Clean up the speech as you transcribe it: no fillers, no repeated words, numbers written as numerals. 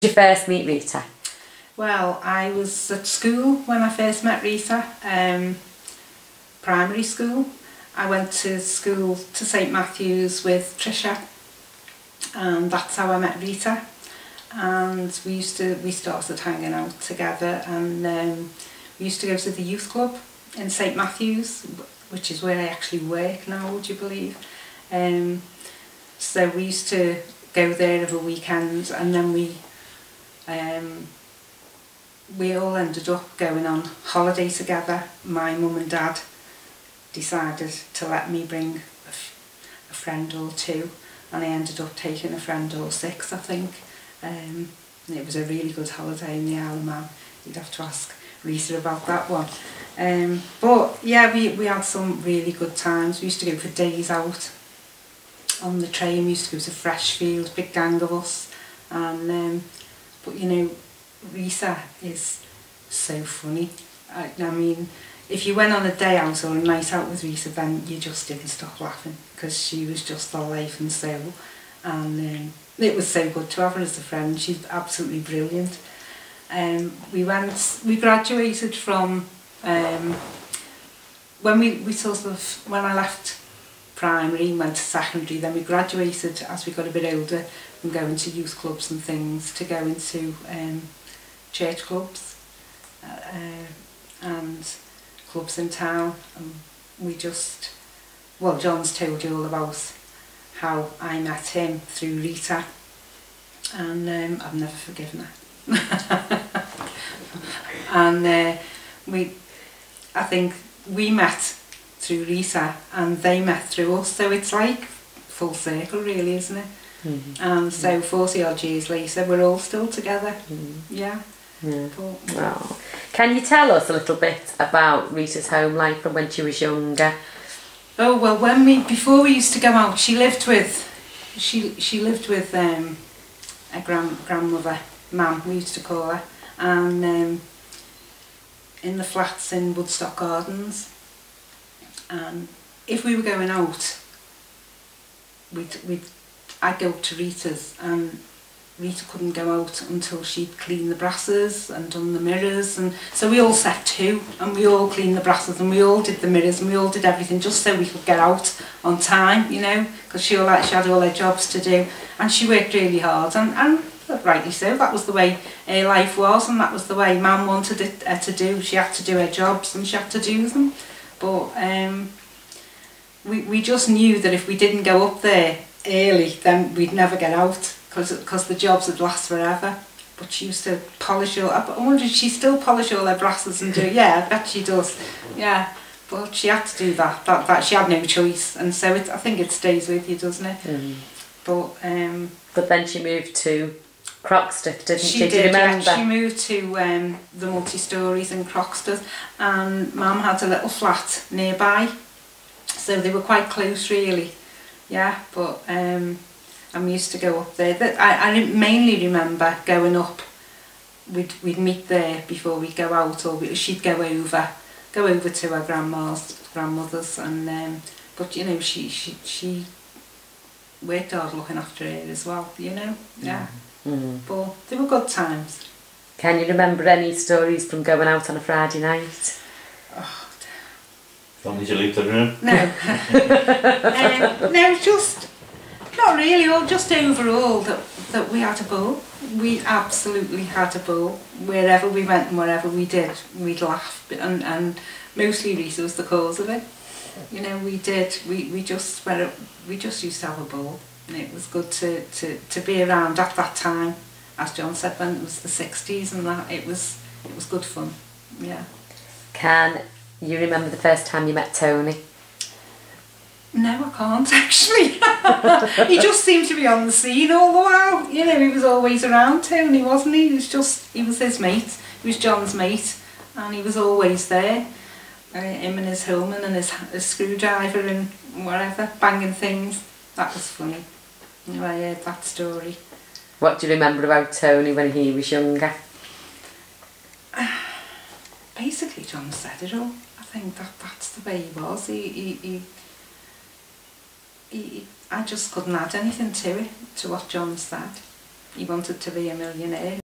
Did you first meet Rita? Well, I was at school when I first met Rita, primary school. I went to school to St Matthew's with Trisha, and that's how I met Rita. And we started hanging out together, and we used to go to the youth club in St Matthew's, which is where I actually work now, would you believe. So we used to go there every weekend, and then we all ended up going on holiday together. My mum and dad decided to let me bring a friend or two, and I ended up taking a friend or six, I think. It was a really good holiday in the Isle of Man. You'd have to ask Rita about that one. But yeah, we had some really good times. We used to go for days out on the train. We used to go to Freshfield, big gang of us. And but you know, Rita is so funny. I mean, if you went on a day out or a night out with Rita, then you just didn't stop laughing, because she was just the life and soul. And it was so good to have her as a friend. She's absolutely brilliant. We graduated from, when I left primary and went to secondary, then we graduated as we got a bit older from going to youth clubs and things to go into church clubs and clubs in town. And we just, well, John's told you all about how I met him through Rita, and I've never forgiven her. And I think we met through Rita and they met through us, so it's like full circle really, isn't it? Mm-hmm. And so 40 odd years later we're all still together. Mm-hmm. Yeah. But, wow. Can you tell us a little bit about Rita's home life from when she was younger? Oh well, before we used to go out, she lived with a grandmother, Mam, we used to call her, and in the flats in Woodstock Gardens. And if we were going out, I'd go up to Rita's, and Rita couldn't go out until she'd cleaned the brasses and done the mirrors, and so we all set to, and we all cleaned the brasses and we all did the mirrors and we all did everything just so we could get out on time, you know, because she had all her jobs to do, and she worked really hard, and rightly so. That was the way her life was, and that was the way Mam wanted her to do. She had to do her jobs and she had to do them, but we just knew that if we didn't go up there early, then we'd never get out, because the jobs would last forever. But she used to polish all. I wonder if she still polish all her brasses and do it. Yeah, I bet she does. Yeah, but she had to do that. That she had no choice, and so I think it stays with you, doesn't it? Mm. But then she moved to Croxteth, didn't she? She Do you remember? Yeah, she moved to the multi-stories in Croxteth, and Mam had a little flat nearby, so they were quite close really. Yeah, but and we used to go up there. I mainly remember going up. We'd meet there before we'd go out, or she'd go over to her grandmother's, and but you know, she worked hard looking after her as well, you know. Yeah. Mm-hmm. But they were good times. Can you remember any stories from going out on a Friday night? Oh, as long as you leave the room. No. No, just not really. Or just overall that we had a ball. We absolutely had a ball. Wherever we went and whatever we did, we'd laugh, and mostly Rita was the cause of it. You know, we just used to have a ball. And it was good to be around at that time, as John said, when it was the 60s and that. It was good fun. Yeah. Can you remember the first time you met Tony? No, I can't actually. He just seemed to be on the scene all the while. You know, he was always around, Tony, wasn't he? He was his mate. He was John's mate, and he was always there. Him and his Hillman and his screwdriver and whatever, banging things. That was funny. You know, I heard that story. What do you remember about Tony when he was younger? Basically, John said it all. I think that's the way he was. I just couldn't add anything to it, to what John said. he wanted to be a millionaire.